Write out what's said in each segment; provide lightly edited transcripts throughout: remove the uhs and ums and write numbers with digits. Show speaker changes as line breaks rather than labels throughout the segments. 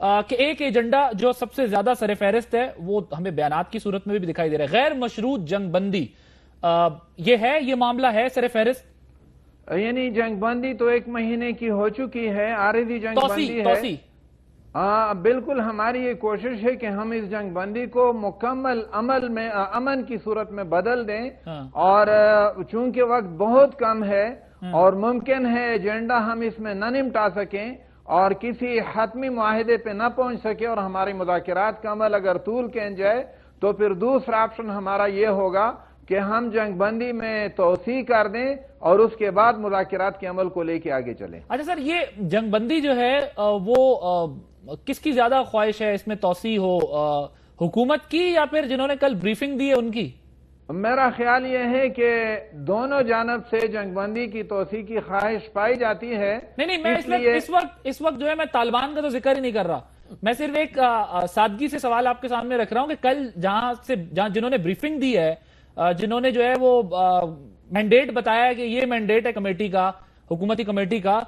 کہ ایک ایجنڈا جو سب سے زیادہ سر فہرست ہے وہ ہمیں بیانات کی صورت میں بھی دکھائی دے رہا ہے، غیر مشروط جنگ بندی، یہ معاملہ ہے سر فہرست؟
یعنی جنگ بندی تو 1 مہینے کی ہو چکی ہے، عارضی جنگ بندی ہے۔ بالکل ہماری یہ کوشش ہے کہ ہم اس جنگ بندی کو مکمل عمل میں امن کی صورت میں بدل دیں، اور چونکہ وقت بہت کم ہے اور ممکن ہے ایجنڈا ہم اس میں نہ نمٹا سکیں اور کسی حتمی معاہدے پہ نہ پہنچ سکے، اور ہماری مذاکرات کا عمل اگر طول کھینچ جائے تو پھر دوسرا آپشن ہمارا یہ ہوگا کہ ہم جنگ بندی میں توسیع کر دیں اور اس کے بعد مذاکرات کے عمل کو لے کے آگے چلیں۔
اچھا سر، یہ جنگ بندی جو ہے وہ کس کی زیادہ خواہش ہے اس میں توسیع ہو، حکومت کی یا پھر جنہوں نے کل بریفنگ دی ہے ان کی؟
میرا خیال یہ ہے کہ دونوں جانب سے جنگ بندی کی توسیع کی خواہش پائی جاتی ہے۔
نہیں، میں اس وقت جو ہے میں طالبان کا تو ذکر ہی نہیں کر رہا، میں صرف ایک سادگی سے سوال آپ کے سامنے رکھ رہا ہوں کہ کل جہاں جنہوں نے بریفنگ دی ہے، جنہوں نے جو ہے وہ مینڈیٹ بتایا ہے کہ یہ مینڈیٹ ہے کمیٹی کا، حکومتی کمیٹی کا،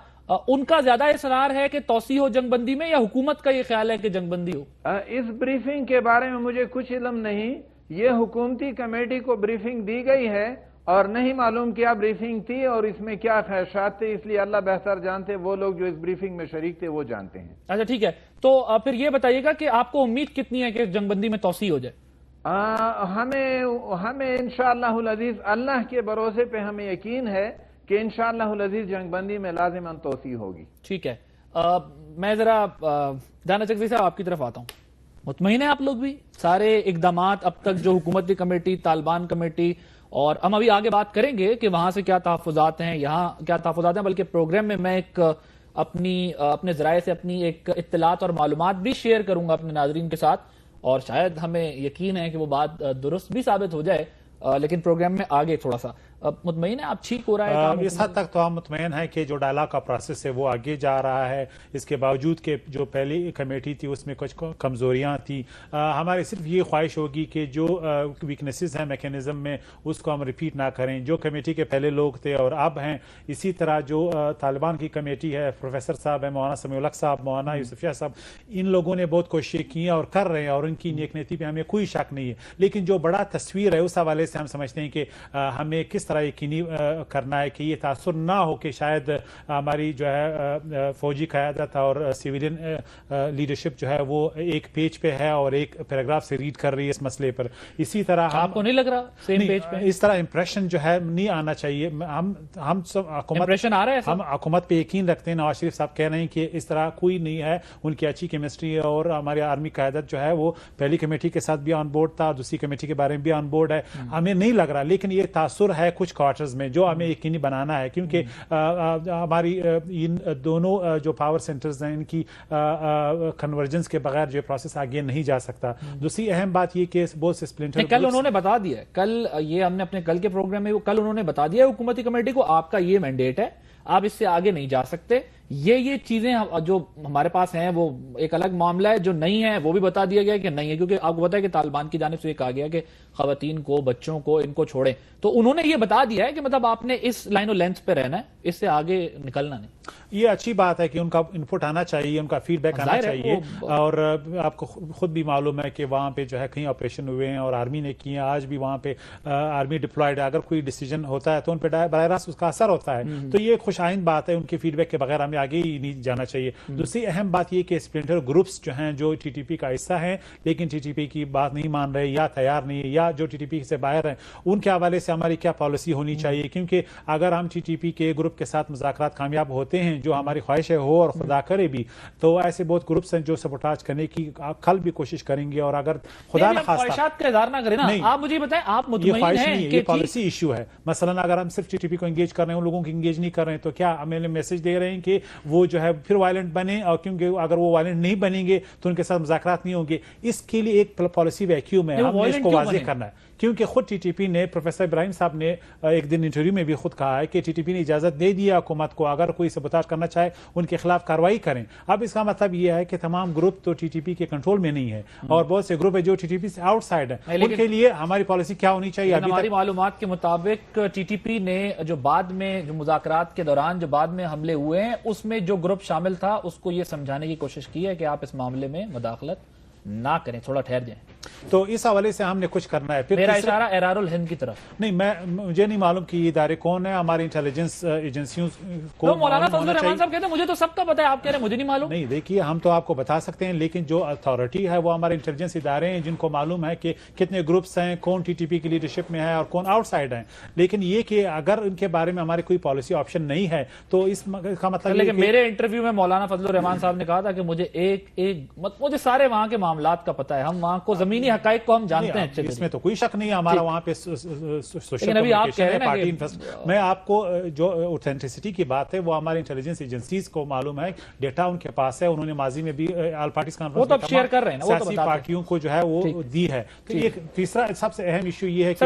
ان کا زیادہ اصرار ہے کہ توسیع ہو جنگ بندی میں، یا حکومت کا یہ خیال ہے کہ جنگ بندی ہو؟
اس بریفنگ کے بارے میں مجھے کچھ علم نہیں، یہ حکومتی کمیٹی کو بریفنگ دی گئی ہے اور نہیں معلوم کیا بریفنگ تھی اور اس میں کیا خواہشات تھے، اس لیے اللہ بہتر جانتے، وہ لوگ جو اس بریفنگ میں شریک تھے وہ جانتے ہیں۔
اچھا ٹھیک ہے، تو پھر یہ بتائیے گا کہ آپ کو امید کتنی ہے کہ جنگ بندی میں توسیع ہو جائے؟
ہمیں انشاءاللہ العزیز اللہ کے بھروسے پہ ہمیں یقین ہے کہ انشاءاللہ العزیز جنگ بندی میں لازماً توسیع ہوگی۔
ٹھیک ہے، میں ذرا دانا چکزئی صاحب آپ کی طرف آتا ہوں، مطمئن ہیں آپ لوگ بھی سارے اقدامات اب تک جو حکومتی کمیٹی، طالبان کمیٹی، اور ہم ابھی آگے بات کریں گے کہ وہاں سے کیا تحفظات ہیں، یہاں کیا تحفظات ہیں، بلکہ پروگرام میں میں ایک اپنے ذرائع سے اپنی ایک اطلاعات اور معلومات بھی شیئر کروں گا اپنے ناظرین کے ساتھ، اور شاید ہمیں یقین ہے کہ وہ بات درست بھی ثابت ہو جائے، لیکن پروگرام میں آگے تھوڑا سا مطمئن ہے آپ؟ ٹھیک ہو رہا ہے
اس حد تک تو ہم مطمئن ہیں کہ جو ڈائلاگ کا پروسیس ہے وہ آگے جا رہا ہے، اس کے باوجود کہ جو پہلی کمیٹی تھی اس میں کچھ کمزوریاں تھیں، ہماری صرف یہ خواہش ہوگی کہ جو ویکنیسز ہیں میکینزم میں اس کو ہم ریپیٹ نہ کریں۔ جو کمیٹی کے پہلے لوگ تھے اور اب ہیں، اسی طرح جو طالبان کی کمیٹی ہے، پروفیسر صاحب ہیں، مولانا سمیع الحق صاحب، مولانا یوسفیہ صاحب، ان لوگوں نے بہت کوششیں کی اور کر رہے ہیں اور ان کی نیک نیتی پہ ہمیں کوئی شک نہیں ہے، لیکن جو بڑا تصویر ہے اس حوالے سے ہم سمجھتے ہیں کہ ہمیں کس طرح یقینی کرنا ہے کہ یہ تاثر نہ ہو کہ شاید ہماری جو ہے فوجی قیادت اور سویلین لیڈرشپ جو ہے وہ ایک پیج پہ ہے اور ایک پیراگراف سے ریڈ کر رہی ہے اس مسئلے پر۔ اسی طرح
آپ کو نہیں لگ رہا سیم پیج پہ
اس طرح امپریشن جو ہے نہیں آنا چاہیے۔ ہم سب
امپریشن آ رہا ہے،
ہم حکومت پہ یقین رکھتے ہیں، نواز شریف صاحب کہہ رہے ہیں کہ اس طرح کوئی نہیں ہے، ان کی اچھی کیمسٹری ہے اور ہماری آرمی قیادت جو ہے وہ پہلی کمیٹی کے ساتھ بھی آن بورڈ تھا، دوسری کمیٹی کے بارے میں بھی آن بورڈ ہے، ہمیں نہیں لگ رہا، لیکن یہ تاثر ہے کچھ کوارٹرز میں جو ہمیں یقینی بنانا ہے، کیونکہ ہماری ان دونوں جو پاور سینٹرز ہیں ان کی کنورجنس کے بغیر جو پروسیس آگے نہیں جا سکتا۔ دوسری اہم بات یہ کہ بہت سے اسپلنٹر
کل انہوں نے بتا دیا ہے، کل یہ ہم نے اپنے کل کے پروگرام میں کل انہوں نے بتا دیا ہے حکومتی کمیٹی کو، آپ کا یہ مینڈیٹ ہے، آپ اس سے آگے نہیں جا سکتے، یہ چیزیں جو ہمارے پاس ہیں وہ ایک الگ معاملہ ہے، جو نہیں ہے وہ بھی بتا دیا گیا کہ نہیں ہے، کیونکہ آپ کو پتا ہے کہ طالبان کی جانب سے یہ کہا گیا کہ خواتین کو، بچوں کو، ان کو چھوڑیں، تو انہوں نے یہ بتا دیا ہے کہ مطلب آپ نے اس لائن و لینتھ پہ رہنا ہے، اس سے آگے نکلنا نہیں۔
یہ اچھی بات ہے کہ ان کا انپٹ آنا چاہیے، ان کا فیڈ بیک آنا چاہیے، اور آپ کو خود بھی معلوم ہے کہ وہاں پہ جو ہے کئی آپریشن ہوئے ہیں اور آرمی نے کیے ہیں، آج بھی وہاں پہ آرمی ڈپلائڈ ہے، اگر کوئی ڈیسیجن ہوتا ہے تو ان پہ براہ راست اس کا اثر ہوتا ہے، تو یہ خوش آئند بات ہے، ان کے فیڈ بیک کے بغیر ہمیں آگے ہی نہیں جانا چاہیے۔ دوسری اہم بات یہ کہ اسپلنٹر گروپس جو ہیں جو ٹی ٹی پی کا حصہ ہیں لیکن ٹی ٹی پی کی بات نہیں مان رہے یا تیار نہیں ہے، یا جو ٹی ٹی پی سے باہر ہیں، ان کے حوالے سے ہماری کیا پالیسی ہونی چاہیے، کیونکہ اگر ہم ٹی ٹی پی کے گروپ کے ساتھ مذاکرات کامیاب ہوتے ہیں، جو ہماری خواہش ہے ہو اور خدا کرے بھی، تو ایسے بہت گروپس ہیں جو سبوٹاج کرنے کی کل بھی کوشش کریں گے، اور اگر خدا نخواستہ
خواہشات کا اظہار نہ کریں نا، آپ مجھے بتائیں آپ مطمئن ہیں کہ
یہ پالیسی ایشو ہے؟ مثلا اگر ہم صرف ٹی ٹی پی کو انگیج کر رہے ہیں، ان لوگوں کو انگیج نہیں کر رہے ہیں، تو کیا ہمیں میسج دے رہے ہیں کہ وہ جو ہے پھر وائلنٹ بنے، اور کیونکہ اگر وہ وائلنٹ نہیں بنیں گے تو ان کے ساتھ مذاکرات نہیں ہوں گے؟ اس کے لیے ایک پالیسی ویکیوم ہے، ہم نے اس کو واضح کرنا ہے، کیونکہ خود ٹی ٹی پی نے، پروفیسر ابراہیم صاحب نے ایک دن انٹرویو میں بھی خود کہا ہے کہ ٹی ٹی پی نے اجازت دے دیا حکومت کو اگر کوئی سبوتاژ کرنا چاہے ان کے خلاف کارروائی کریں۔ اب اس کا مطلب یہ ہے کہ تمام گروپ تو ٹی ٹی پی کے کنٹرول میں نہیں ہے، اور بہت سے گروپ ہے جو ٹی ٹی پی سے آؤٹ سائڈ ہیں، ان کے لیے ہماری پالیسی کیا ہونی چاہیے؟
ہماری معلومات کے مطابق ٹی ٹی پی نے جو بعد میں جو مذاکرات کے دوران جو بعد میں حملے ہوئے ہیں اس میں جو گروپ شامل تھا اس کو یہ سمجھانے کی کوشش کی ہے کہ آپ اس معاملے میں مداخلت نہ کریں, تھوڑا ٹھہر جائیں.
تو اس حوالے سے ہم نے کچھ کرنا ہے. پھر
میرا اشارہ ایرار الہند کی طرف
نہیں, مجھے نہیں معلوم کہ یہ ادارے کون ہیں. ہماری انٹیلیجنس ایجنسیوں کو
مولانا فضل الرحمان صاحب کہتے ہیں مجھے تو سب کا پتا ہے, آپ کہہ رہے ہیں مجھے نہیں معلوم.
نہیں دیکھیے, ہم تو آپ کو بتا سکتے ہیں, لیکن جو اتھارٹی ہے وہ ہمارے انٹیلیجنس ادارے ہیں جن کو معلوم ہے کہ کتنے گروپس ہیں, کون ٹی ٹی پی کی لیڈرشپ میں ہے اور کون آؤٹ سائڈ ہیں. لیکن یہ کہ اگر ان کے بارے میں ہماری کوئی پالیسی آپشن نہیں ہے تو اس کا مطلب,
لیکن میرے انٹرویو میں مولانا فضل الرحمان صاحب نے کہا تھا کہ مجھے سارے وہاں کے معاملات کا پتا ہے, ہم وہاں کو زمینی حقائق کو ہم جانتے ہیں.
اس میں تو کوئی شک نہیں ہے ہمارا وہاں پہ سوشل کمیونیکیشن ہے, پارٹی انفرسٹ. میں آپ کو جو اوتھینٹسٹی کی بات ہے وہ ہماری انٹیلیجنس ایجنسیز کو معلوم ہے, ڈیٹا ان کے پاس ہے, انہوں نے ماضی میں بھی آل پارٹیز کانفرنس میں
شیئر کر رہے ہیں,
سیاسی پارٹیوں کو جو ہے وہ دی ہے. تو یہ تیسرا سب سے اہم ایشو یہ ہے کہ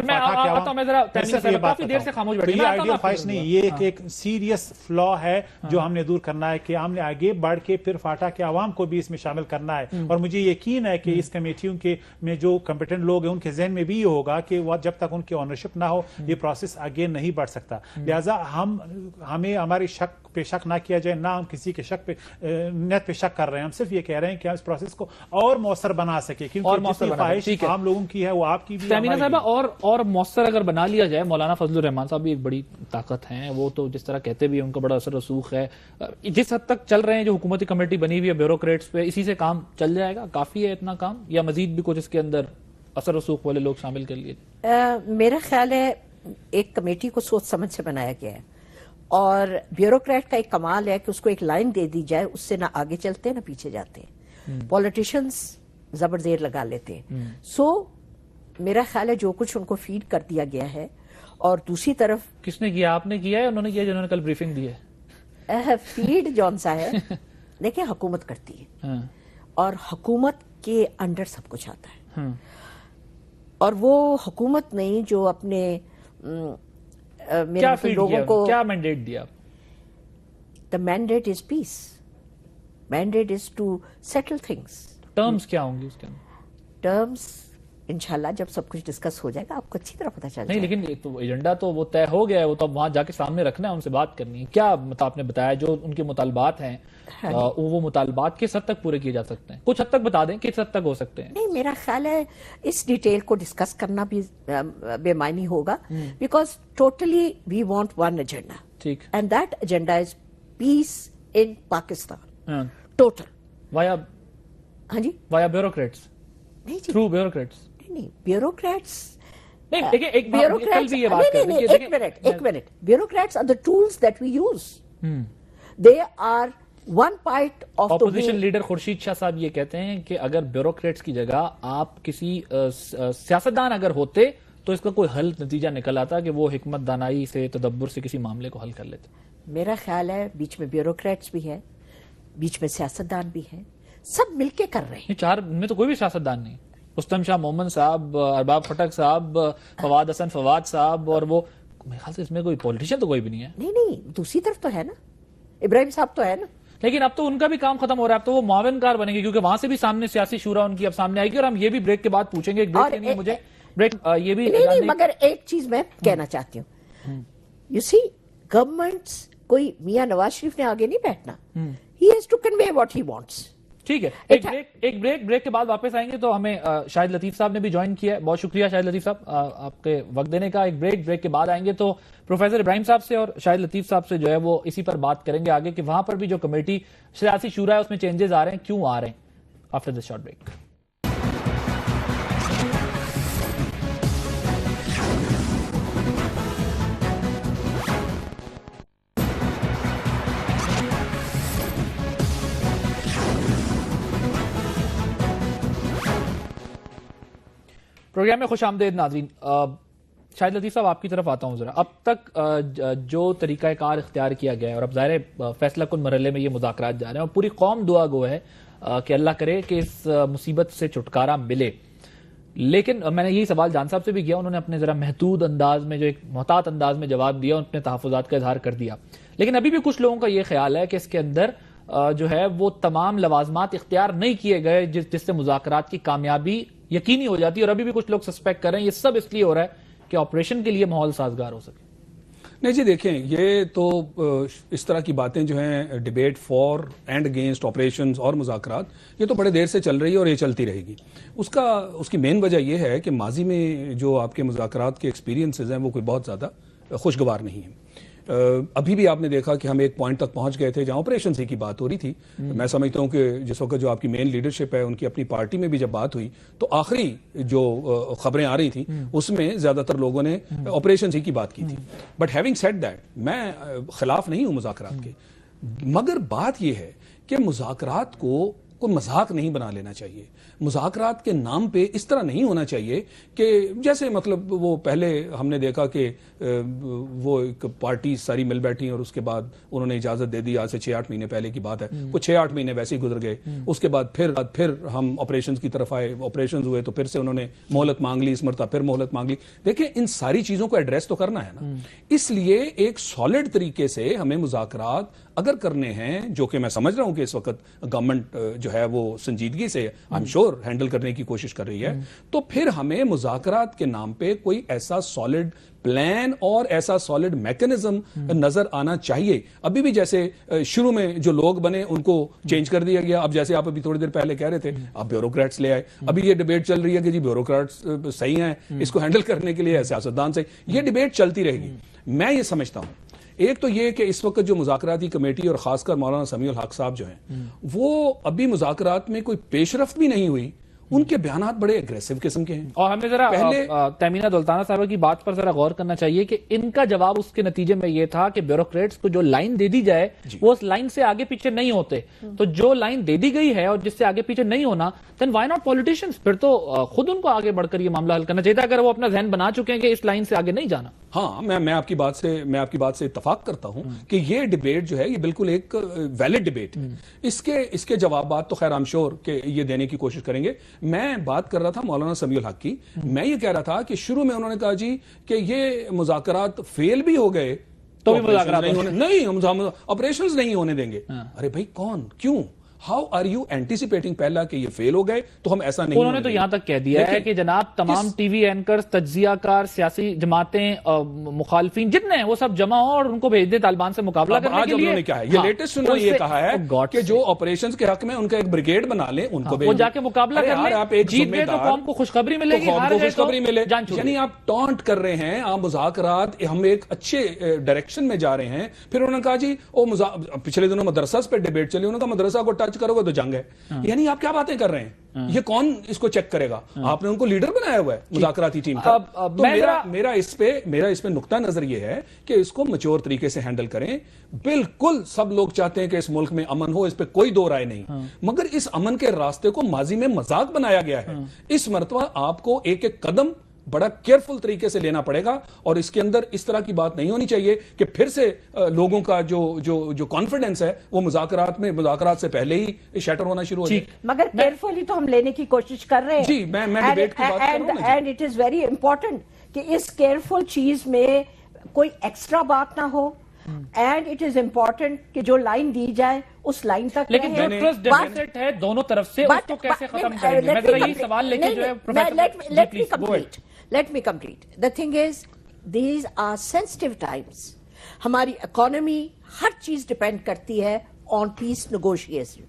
یہ آئیڈیل خواہش نہیں, یہ ایک سیریس فلا ہے جو ہم نے دور کرنا ہے کہ ہم نے آگے بڑھ کے پھر فاٹا کے عوام کو بھی اس میں شامل کرنا ہے. اور مجھے یقین ہے کہ اس کمیٹیوں کے میں جو کمپیٹنٹ لوگ ہیں ان کے ذہن میں بھی یہ ہوگا کہ وہ جب تک ان کی اونرشپ نہ ہو یہ پروسیس آگے نہیں بڑھ سکتا. لہٰذا ہمیں ہماری شک پہ شک نہ کیا جائے, نہ ہم کسی کے شک پہ نیت پہ شک کر رہے ہیں. ہم صرف یہ کہہ رہے ہیں کہ ہم اس پروسیس کو اور مؤثر بنا سکے, کیونکہ جتنی خواہش عام لوگوں کی ہے وہ آپ کی بھی
تیمینہ صاحبہ اور مؤثر اگر بنا لیا جائے. مولانا فضل الرحمان صاحب بھی ایک بڑی طاقت ہیں, وہ تو جس طرح کہتے بھی ان کا بڑا اثر رسوخ ہے. جس حد تک چل رہے ہیں جو حکومتی کمیٹی بنی ہوئی ہے بیوروکریٹس پہ, اسی سے کام چل جائے گا, کافی ہے اتنا کام, یا مزید بھی کچھ اس کے اندر اثر رسوخ والے لوگ شامل کر لیے؟
میرا خیال ہے ایک کمیٹی کو سوچ سمجھ سے بنایا گیا ہے, اور بیوروکریٹ کا ایک کمال ہے کہ اس کو ایک لائن دے دی جائے, اس سے نہ آگے چلتے نہ پیچھے جاتے ہیں. پولیٹیشنز زبر زیر لگا لیتے ہیں. سو میرا خیال ہے جو کچھ ان کو فیڈ کر دیا گیا ہے. اور دوسری طرف
کس نے کیا, آپ نے کیا ہے, انہوں نے کیا جنہوں نے کل بریفنگ دی ہے؟
فیڈ جون سا ہے دیکھیں, حکومت کرتی ہے اور حکومت کے انڈر سب کچھ آتا ہے, اور وہ حکومت نہیں جو اپنے لوگوں کو
کیا مینڈیٹ دیا؟
The mandate is peace. Mandate is to settle things.
Terms کیا ہوں گی اس کے اندر؟
ٹرمز انشاءاللہ جب سب کچھ ڈسکس ہو جائے گا آپ کو اچھی طرح پتہ چل جائے
نہیں, لیکن تو ایجنڈا تو وہ طے ہو گیا ہے, وہ تو وہاں جا کے سامنے رکھنا ہے, ان سے بات کرنی ہے. کیا آپ نے بتایا جو ان کے مطالبات ہیں وہ مطالبات کس حد تک پورے کیے جا سکتے ہیں؟ کچھ حد تک بتا دیں کس حد تک ہو سکتے ہیں.
نہیں, میرا خیال ہے اس ڈیٹیل کو ڈسکس کرنا بھی بے معنی ہوگا, because totally we want one agenda,
ٹھیک,
and that agenda is peace in Pakistan total.
Via
ہاں جی,
وایا بیوروکریٹس,
نہیں جی,
تھرو بیوروکریٹس
نہیں, بیوروکریٹس
ایک
minute, bureaucrats are the tools that we use. They are one part of the
opposition leader Khurshid Shah صاحب یہ کہتے ہیں کہ اگر بیوروکریٹس کی جگہ آپ کسی سیاستدان اگر ہوتے تو اس کا کوئی حل نتیجہ نکل آتا کہ وہ حکمت دانائی سے, تدبر سے کسی معاملے کو حل کر لیتے.
میرا خیال ہے بیچ میں بیوروکریٹس بھی ہے, بیچ میں سیاستدان بھی ہے, سب مل کے کر رہے ہیں.
چار میں تو کوئی بھی سیاستدان نہیں, رستم شاہ مومن صاحب, ارباب خٹک صاحب, فواد حسن فواد صاحب, اور وہ میرے خیال سے اس میں کوئی پولیٹیشین تو کوئی بھی نہیں ہے.
نہیں, دوسری طرف تو ہے نا, ابراہیم صاحب تو ہے نا.
لیکن اب تو ان کا بھی کام ختم ہو رہا ہے, اب تو وہ معاون کار بنیں گے, کیونکہ وہاں سے بھی سامنے سیاسی شورا ان کی اب سامنے آئے گی. اور ہم یہ بھی بریک کے بعد پوچھیں گے, ایک بریک نہیں مجھے بریک یہ بھی
نہیں, مگر ایک چیز میں کہنا چاہتی ہوں, یو سی گورنمنٹس کوئی میاں نواز شریف نے آگے نہیں بیٹھنا, ہی has to convey what he wants.
ٹھیک ہے, ایک بریک کے بعد واپس آئیں گے. تو ہمیں شاہد لطیف صاحب نے بھی جوائن کیا ہے, بہت شکریہ شاہد لطیف صاحب آپ کے وقت دینے کا. ایک بریک کے بعد آئیں گے تو پروفیسر ابراہیم صاحب سے اور شاہد لطیف صاحب سے جو ہے وہ اسی پر بات کریں گے آگے, کہ وہاں پر بھی جو کمیٹی سیاسی شورا ہے اس میں چینجز آ رہے ہیں, کیوں آ رہے ہیں. After this short break. Programme میں خوش آمدید ناظرین. شاہد لطیف صاحب آپ کی طرف آتا ہوں ذرا. اب تک جو طریقہ کار اختیار کیا گیا ہے, اور اب ظاہر فیصلہ کن مرحلے میں یہ مذاکرات جا رہے ہیں, اور پوری قوم دعا گو ہے کہ اللہ کرے کہ اس مصیبت سے چھٹکارا ملے. لیکن میں نے یہی سوال جان صاحب سے بھی کیا, انہوں نے اپنے ذرا محدود انداز میں, جو ایک محتاط انداز میں جواب دیا, اپنے تحفظات کا اظہار کر دیا. لیکن ابھی بھی کچھ لوگوں کا یہ خیال ہے کہ اس کے اندر جو ہے وہ تمام لوازمات اختیار نہیں کیے گئے جس سے مذاکرات کی کامیابی یقینی ہو جاتی ہے. اور ابھی بھی کچھ لوگ سسپیکٹ کر رہے ہیں یہ سب اس لیے ہو رہا ہے کہ آپریشن کے لیے ماحول سازگار ہو سکے.
نہیں جی دیکھیں، یہ تو اس طرح کی باتیں جو ہیں debate for and against operations اور مذاکرات، یہ تو بڑے دیر سے چل رہی ہے اور یہ چلتی رہے گی. اس کی مین وجہ یہ ہے کہ ماضی میں جو آپ کے مذاکرات کے ایکسپیرینسز ہیں وہ کوئی بہت زیادہ خوشگوار نہیں ہیں. ابھی بھی آپ نے دیکھا کہ ہم ایک پوائنٹ تک پہنچ گئے تھے جہاں آپریشنز کی بات ہو رہی تھی. میں سمجھتا ہوں کہ جس وقت جو آپ کی مین لیڈرشپ ہے ان کی اپنی پارٹی میں بھی جب بات ہوئی تو آخری جو خبریں آ رہی تھیں اس میں زیادہ تر لوگوں نے آپریشنز کی بات کی تھی. بٹ ہیونگ سیڈ دیٹ، میں خلاف نہیں ہوں مذاکرات کے، مگر بات یہ ہے کہ مذاکرات کو کوئی مذاق نہیں بنا لینا چاہیے. مذاکرات کے نام پہ اس طرح نہیں ہونا چاہیے کہ جیسے مطلب وہ پہلے ہم نے دیکھا کہ وہ ایک پارٹی ساری مل بیٹھی اور اس کے بعد انہوں نے اجازت دے دی. آج سے 6-8 مہینے پہلے کی بات ہے. وہ 6-8 مہینے ویسے ہی گزر گئے. اس کے بعد پھر ہم آپریشنز کی طرف آئے. آپریشنز ہوئے تو پھر سے انہوں نے مہلت مانگ لی. اس مرتبہ پھر مہلت مانگ لی. دیکھیں ان ساری چیزوں کو ایڈریس تو کرنا ہے نا. اس لیے ایک سالڈ طریقے سے ہمیں مذاکرات اگر کرنے ہیں، جو کہ میں سمجھ رہا ہوں کہ اس وقت گورنمنٹ جو ہے وہ سنجیدگی سے آئی ایم شیور ہینڈل کرنے کی کوشش کر رہی ہے، تو پھر ہمیں مذاکرات کے نام پہ کوئی ایسا سالڈ پلان اور ایسا سالڈ میکنزم نظر آنا چاہیے. ابھی بھی جیسے شروع میں جو لوگ بنے ان کو چینج کر دیا گیا. اب جیسے آپ ابھی تھوڑی دیر پہلے کہہ رہے تھے آپ بیوروکریٹس لے آئے. ابھی یہ ڈیبیٹ چل رہی ہے کہ جی بیوروکریٹس صحیح ہیں، اس کو ہینڈل کرنے کے لیے سیاستدان صحیح. یہ ڈیبیٹ چلتی رہے گی. میں یہ سمجھتا ہوں ایک تو یہ کہ اس وقت جو مذاکراتی کمیٹی اور خاص کر مولانا سمیع الحق صاحب جو ہیں وہ ابھی مذاکرات میں کوئی پیش رفت بھی نہیں ہوئی. ان کے بیانات بڑے اگریسو قسم کے ہیں.
اور ہمیں ذرا تیمینہ دولتانہ صاحبہ کی بات پر ذرا غور کرنا چاہیے کہ ان کا جواب اس کے نتیجے میں یہ تھا کہ بیوروکریٹس کو جو لائن دے دی جائے وہ اس لائن سے آگے پیچھے نہیں ہوتے. تو جو لائن دے دی گئی ہے اور جس سے آگے پیچھے نہیں ہونا، then why not politicians؟ پھر تو خود ان کو آگے بڑھ کر یہ معاملہ حل کرنا چاہیے تھا اگر وہ اپنا ذہن بنا چکے ہیں کہ اس لائن سے آگے نہیں جانا.
ہاں میں آپ کی بات سے اتفاق کرتا ہوں کہ یہ ڈیبیٹ جو ہے یہ بالکل ایک ویلڈ ڈیبیٹ ہے. اس کے جوابات تو خیر I'm sure کہ یہ دینے کی کوشش کریں گے. میں بات کر رہا تھا مولانا سمیع الحق کی. میں یہ کہہ رہا تھا کہ شروع میں انہوں نے کہا جی کہ یہ مذاکرات فیل بھی ہو گئے تو بھی مذاکرات نہیں، ہم آپریشنز نہیں ہونے دیں گے. ارے بھائی کون، کیوں، ہاؤ آر یو اینٹیسپیٹنگ پہلا کہ یہ فیل ہو گئے تو ہم ایسا نہیں.
انہوں نے تو یہاں تک کہہ دیا ہے کہ جناب تمام ٹی وی اینکرز، تجزیہ کار، سیاسی جماعتیں، مخالفین جتنے ہیں وہ سب جمع ہوں اور ان کو بھیج دے طالبان سے مقابلہ کرنے کے لیے.
یہ لیٹسٹ انہوں نے یہ کہا ہے کہ جو آپریشنز کے حق میں ان کا ایک بریگیڈ بنا لیں، ان کو
وہ جا کے مقابلہ کر لیں. جیت گئے تو قوم کو خوشخبری ملے گی، ہار گئے تو جان چھوڑ.
یعنی آپ ٹانٹ کر رہے ہیں. آپ مذاکرات ہم ایک اچھے ڈائریکشن میں جا رہے ہیں. پھر انہوں نے کہا جی پچھلے دنوں مدرسہ پہ ڈیبیٹ چلی، انہوں نے کہا مدرسہ کو ٹچ کرو گے تو جنگ ہے. یعنی آپ کیا باتیں کر رہے ہیں؟ یہ کون اس کو چیک کرے گا؟ آپ نے ان کو لیڈر بنایا ہوا ہے مذاکراتی ٹیم کا. تو میرا اس پہ نقطہ نظر یہ ہے کہ اس کو میچور طریقے سے ہینڈل کریں. بالکل سب لوگ چاہتے ہیں کہ اس ملک میں امن ہو، اس پہ کوئی دو رائے نہیں، مگر اس امن کے راستے کو ماضی میں مذاق بنایا گیا ہے. اس مرتبہ آپ کو ایک ایک قدم بڑا کیئرفل طریقے سے لینا پڑے گا اور اس کے اندر اس طرح کی بات نہیں ہونی چاہیے کہ پھر سے لوگوں کا جو کانفیڈنس ہے وہ مذاکرات سے پہلے ہی شیٹر ہونا شروع ہو جائے.
مگر کیئرفلی تو ہم لینے کی کوشش کر رہے ہیں.
جی میں ڈیبیٹ کی بات کر رہا ہوں.
And it is very important کہ اس کیئرفل چیز میں کوئی ایکسٹرا بات نہ ہو. اینڈ اٹ از امپورٹنٹ کہ جو لائن دی جائے اس لائن تک.
لیکن جو ٹرسٹ ڈیفیسٹ ہے دونوں طرف سے اس کو کیسے ختم کریں گے؟ میں ذرا یہی سوال لے کے جو ہے professor
Let me complete. The thing is, these are sensitive times. ہماری اکانومی ہر چیز ڈیپینڈ کرتی ہے on peace negotiation.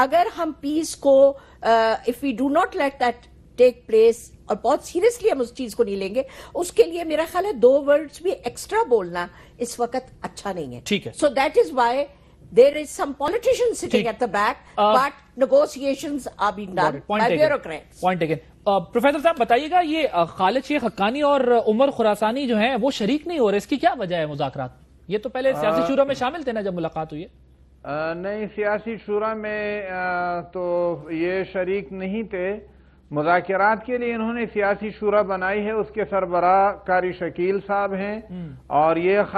اگر ہم پیس کو if we do not let that take place اور بہت سیریسلی ہم اس چیز کو نہیں لیں گے، اس کے لیے میرا خیال ہے 2 words بھی ایکسٹرا بولنا اس وقت اچھا نہیں ہے.
ٹھیک ہے.
So that is why there is some politicians sitting at the back, but negotiations are being done by bureaucrats.
Point taken. Professor صاحب بتائیے گا، یہ خالد شیخ حقانی اور عمر خراسانی جو ہیں وہ شریک نہیں ہو رہے، اس کی کیا وجہ ہے مذاکرات؟ یہ تو پہلے سیاسی شورا میں شامل تھے نا جب ملاقات ہوئی ہے.
نہیں، سیاسی شورا میں تو یہ شریک نہیں تھے. مذاکرات کے لیے انہوں نے سیاسی شورا بنائی ہے، اس کے سربراہ قاری شکیل صاحب ہیں اور یہ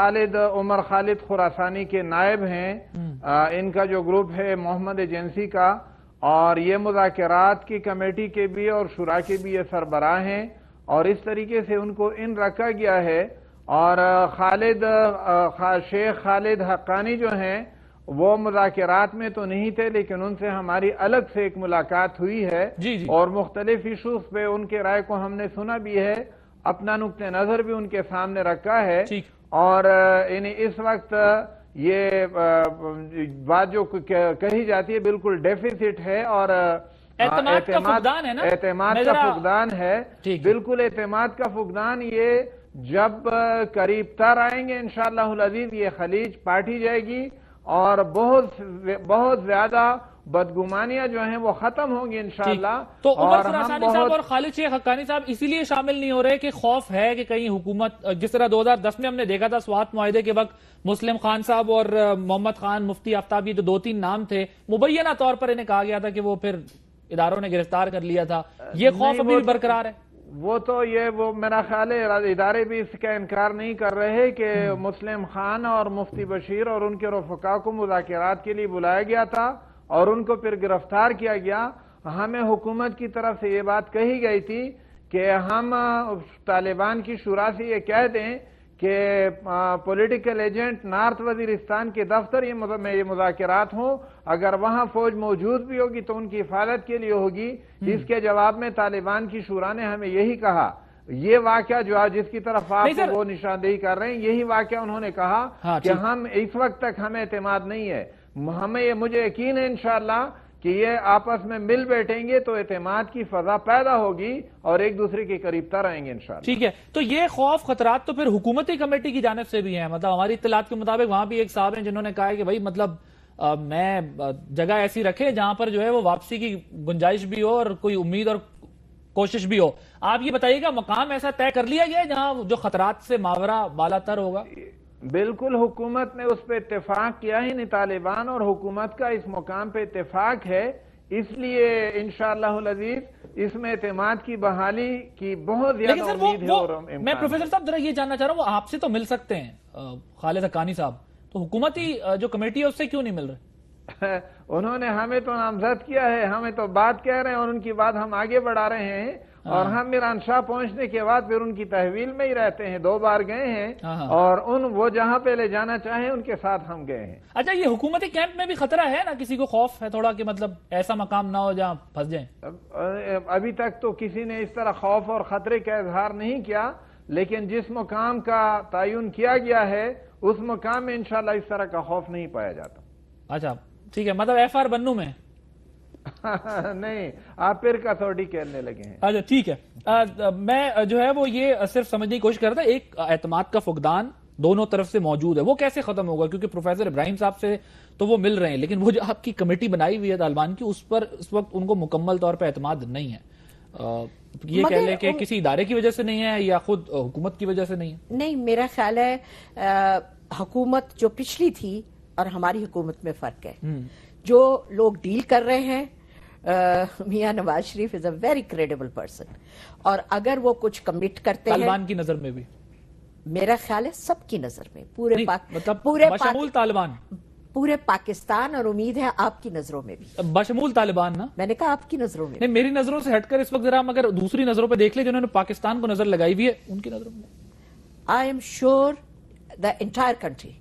عمر خالد خراسانی کے نائب ہیں. ان کا جو گروپ ہے محمد ایجنسی کا، اور یہ مذاکرات کی کمیٹی کے بھی اور شورا کے بھی یہ سربراہ ہیں اور اس طریقے سے ان کو رکھا گیا ہے. اور شیخ خالد حقانی جو ہیں وہ مذاکرات میں تو نہیں تھے، لیکن ان سے ہماری الگ سے ایک ملاقات ہوئی ہے اور مختلف ایشوز پہ ان کے رائے کو ہم نے سنا بھی ہے، اپنا نقطہ نظر بھی ان کے سامنے رکھا ہے. اور یعنی اس وقت یہ بات جو کہی جاتی ہے بالکل ڈیفیسٹ ہے اور
اعتماد کا فقدان ہے نا،
اعتماد کا فقدان ہے، بالکل اعتماد کا فقدان۔ یہ جب قریب تر آئیں گے انشاءاللہ العزیز یہ خلیج پاٹی جائے گی اور بہت زیادہ بدگمانیاں جو ہیں وہ ختم ہوں گی انشاءاللہ۔
تو عمر خراسانی صاحب اور خالد شیخ حقانی صاحب اسی لیے شامل نہیں ہو رہے کہ خوف ہے کہ کہیں حکومت، جس طرح 2010 میں ہم نے دیکھا تھا سوات معاہدے کے وقت مسلم خان صاحب اور محمد خان مفتی آفتابی جو 2-3 نام تھے، مبینہ طور پر انہیں کہا گیا تھا کہ وہ پھر اداروں نے گرفتار کر لیا تھا، یہ خوف ابھی بھی برقرار ہے؟
وہ تو وہ میرا خیال ہے ادارے بھی اس کا انکار نہیں کر رہے کہ مسلم خان اور مفتی بشیر اور ان کے رفقا کو مذاکرات کے لیے بلایا گیا تھا اور ان کو پھر گرفتار کیا گیا۔ ہمیں حکومت کی طرف سے یہ بات کہی گئی تھی کہ ہم طالبان کی شورا سے یہ کہہ دیں کہ پولیٹیکل ایجنٹ نارتھ وزیرستان کے دفتر میں یہ مذاکرات ہوں، اگر وہاں فوج موجود بھی ہوگی تو ان کی حفاظت کے لیے ہوگی۔ اس کے جواب میں طالبان کی شورا نے ہمیں یہی کہا، یہ واقعہ جو جس کی طرف آپ وہ نشاندہی کر رہے ہیں، یہی واقعہ انہوں نے کہا کہ ہم اس وقت تک ہمیں اعتماد نہیں ہے۔ مجھے یقین ہے انشاءاللہ کہ یہ آپس میں مل بیٹھیں گے تو اعتماد کی فضا پیدا ہوگی اور ایک دوسرے کے قریب تر آئیں گے انشاءاللہ۔
ٹھیک ہے، تو یہ خوف خطرات تو پھر حکومتی کمیٹی کی جانب سے بھی ہیں، مطلب ہماری اطلاعات کے مطابق وہاں بھی ایک صاحب ہیں جنہوں نے کہا ہے کہ بھائی مطلب میں جگہ ایسی رکھے جہاں پر جو ہے وہ واپسی کی گنجائش بھی ہو اور کوئی امید اور کوشش بھی ہو۔ آپ یہ بتائیے گا مقام ایسا طے کر لیا گیا ہے جہاں جو خطرات سے ماورا بالا تر ہوگا؟
بالکل حکومت نے اس پہ اتفاق کیا ہی نہیں، طالبان اور حکومت کا اس مقام پہ اتفاق ہے، اس لیے انشاءاللہ العزیز اس میں اعتماد کی بحالی کی بہت زیادہ امید ہے اور امکان ہے۔
میں پروفیسر صاحب ذرا یہ جاننا چاہ رہا ہوں، وہ آپ سے تو مل سکتے ہیں خالد حقانی صاحب، تو حکومتی جو کمیٹی ہے اس سے کیوں نہیں مل رہے؟
انہوں نے ہمیں تو نامزد کیا ہے، ہمیں تو بات کہہ رہے ہیں اور ان کی بات ہم آگے بڑھا رہے ہیں، اور ہم میران شاہ پہنچنے کے بعد پھر ان کی تحویل میں ہی رہتے ہیں، 2 بار گئے ہیں اور وہ جہاں پہ لے جانا چاہیں ان کے ساتھ ہم گئے ہیں۔
اچھا، یہ حکومتی کیمپ میں بھی خطرہ ہے نا، کسی کو خوف ہے تھوڑا کہ مطلب ایسا مقام نہ ہو جہاں پھنس جائیں؟
ابھی تک تو کسی نے اس طرح خوف اور خطرے کا اظہار نہیں کیا، لیکن جس مقام کا تعین کیا گیا ہے اس مقام میں انشاءاللہ اس طرح کا خوف نہیں پایا جاتا۔
اچھا ٹھیک ہے، مطلب FR بنو میں
نہیں، آپ پھر کسوٹی کھیلنے لگے ہیں۔
اچھا ٹھیک ہے، میں جو ہے وہ یہ صرف سمجھنے کی کوشش کر رہا تھا، ایک اعتماد کا فقدان دونوں طرف سے موجود ہے، وہ کیسے ختم ہوگا؟ کیونکہ پروفیسر ابراہیم صاحب سے تو وہ مل رہے ہیں، لیکن وہ جو آپ کی کمیٹی بنائی ہوئی ہے طالبان کی، اس پر اس وقت ان کو مکمل طور پہ اعتماد نہیں ہے۔ یہ کہہ لیں کہ کسی ادارے کی وجہ سے نہیں ہے یا خود حکومت کی وجہ سے نہیں ہے؟
نہیں، میرا خیال ہے حکومت جو پچھلی تھی اور ہماری حکومت میں فرق ہے۔ جو لوگ ڈیل کر رہے ہیں، میاں نواز شریف از اے ویری کریڈیبل پرسن، اور اگر وہ کچھ کمٹ کرتے ہیں
طالبان کی نظر میں بھی،
میرا خیال ہے سب کی نظر میں،
بشمول طالبان،
پورے پاکستان، اور امید ہے آپ کی نظروں میں بھی،
بشمول طالبان نا،
میں نے کہا آپ کی نظروں میں
نہیں، میری نظروں سے ہٹ کر اس وقت ذرا ہم اگر دوسری نظروں پہ دیکھ لیں جنہوں نے پاکستان کو نظر لگائی ہوئی ہے، ان کی نظروں میں
I am sure the entire country,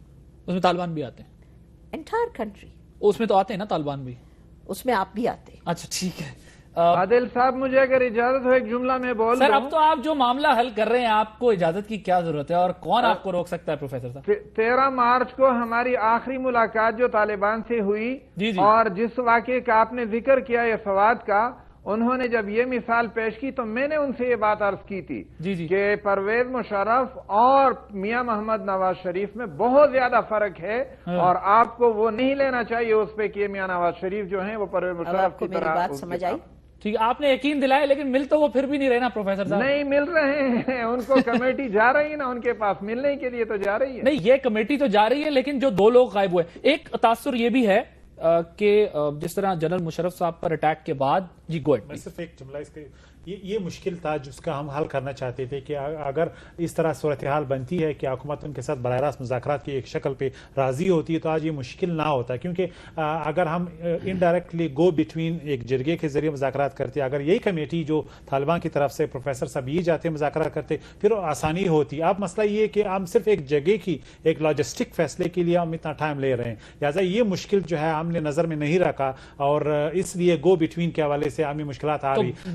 اس میں طالبان بھی آتے ہیں،
انٹائر کنٹری،
اس میں تو آتے ہیں نا طالبان بھی،
اس میں آپ بھی آتے ہیں۔
اچھا ٹھیک ہے،
عادل صاحب مجھے اگر اجازت ہو ایک جملہ میں بول
سر، اب تو آپ جو معاملہ حل کر رہے ہیں آپ کو اجازت کی کیا ضرورت ہے، اور کون آپ کو روک سکتا ہے پروفیسر صاحب؟
13 مارچ کو ہماری آخری ملاقات جو طالبان سے ہوئی اور جس واقعے کا آپ نے ذکر کیا یہ سوات کا، انہوں نے جب یہ مثال پیش کی تو میں نے ان سے یہ بات عرض کی تھی کہ پرویز مشرف اور میاں محمد نواز شریف میں بہت زیادہ فرق ہے، اور آپ کو وہ نہیں لینا چاہیے اس پہ کہ میاں نواز شریف جو ہیں وہ پرویز مشرف کی طرح۔
بات سمجھ آئی؟
ٹھیک، آپ نے یقین دلایا، لیکن مل تو وہ پھر بھی نہیں رہے نا پروفیسر صاحب؟
نہیں مل رہے ہیں، ان کو کمیٹی جا رہی ہے نا ان کے پاس، ملنے کے لیے تو جا رہی ہے۔
نہیں، یہ کمیٹی تو جا رہی ہے، لیکن جو 2 لوگ غائب ہوئے، ایک تاثر یہ بھی ہے کہ جس طرح جنرل مشرف صاحب پر اٹیک کے بعد، جی گو اہیڈ،
میں صرف ایک جملہ اس کے، یہ مشکل تھا جس کا ہم حل کرنا چاہتے تھے کہ اگر اس طرح صورتحال بنتی ہے کہ حکومت ان کے ساتھ براہ راست مذاکرات کی ایک شکل پہ راضی ہوتی ہے تو آج یہ مشکل نہ ہوتا، کیونکہ اگر ہم انڈائریکٹلی گو بٹوین ایک جرگے کے ذریعے مذاکرات کرتے، اگر یہی کمیٹی جو طالبان کی طرف سے پروفیسر صاحب یہ جاتے مذاکرات کرتے، پھر آسانی ہوتی۔ اب مسئلہ یہ کہ ہم صرف ایک جگہ کی ایک لاجسٹک فیصلے کے لیے ہم اتنا ٹائم لے رہے ہیں، لہٰذا یہ مشکل جو ہے ہم نے نظر میں نہیں رکھا، اور اس لیے گو بٹوین کے حوالے سے ہمیں مشکلات آ رہی،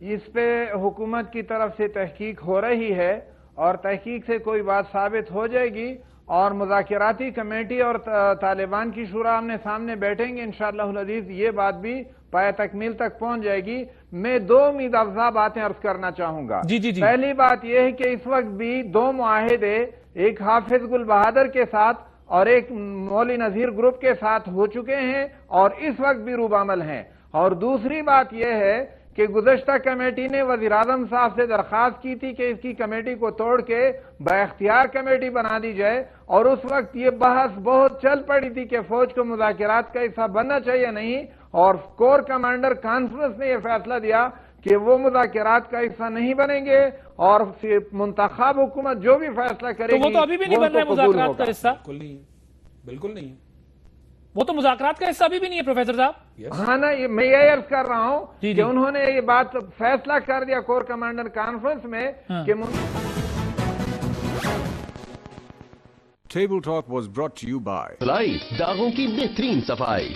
اس پہ حکومت کی طرف سے تحقیق ہو رہی ہے اور تحقیق سے کوئی بات ثابت ہو جائے گی اور مذاکراتی کمیٹی اور طالبان کی شورا آمنے سامنے بیٹھیں گے انشاءاللہ العزیز، یہ بات بھی پایہ تکمیل تک پہنچ جائے گی۔ میں دو امید افزا باتیں عرض کرنا چاہوں گا۔ پہلی بات یہ ہے کہ اس وقت بھی دو معاہدے، ایک حافظ گل بہادر کے ساتھ اور ایک مولی نذیر گروپ کے ساتھ ہو چکے ہیں اور اس وقت بھی روب عمل ہیں۔ اور دوسری بات یہ ہے کہ گزشتہ کمیٹی نے وزیر اعظم صاحب سے درخواست کی تھی کہ اس کی کمیٹی کو توڑ کے بااختیار کمیٹی بنا دی جائے، اور اس وقت یہ بحث بہت چل پڑی تھی کہ فوج کو مذاکرات کا حصہ بننا چاہیے نہیں، اور کور کمانڈر کانفرنس نے یہ فیصلہ دیا کہ وہ مذاکرات کا حصہ نہیں بنیں گے اور منتخب حکومت جو بھی فیصلہ کرے گی
وہ تو ابھی بھی نہیں بن رہے مذاکرات کا حصہ،
بالکل نہیں،
وہ تو مذاکرات کا حصہ ابھی بھی نہیں ہے پروفیسر صاحب۔
ہاں نا، میں یہ عرض کر رہا ہوں کہ انہوں نے یہ بات فیصلہ کر دیا کور کمانڈر کانفرنس میں کہ
table talk was brought to you by
داغوں کی بہترین صفائی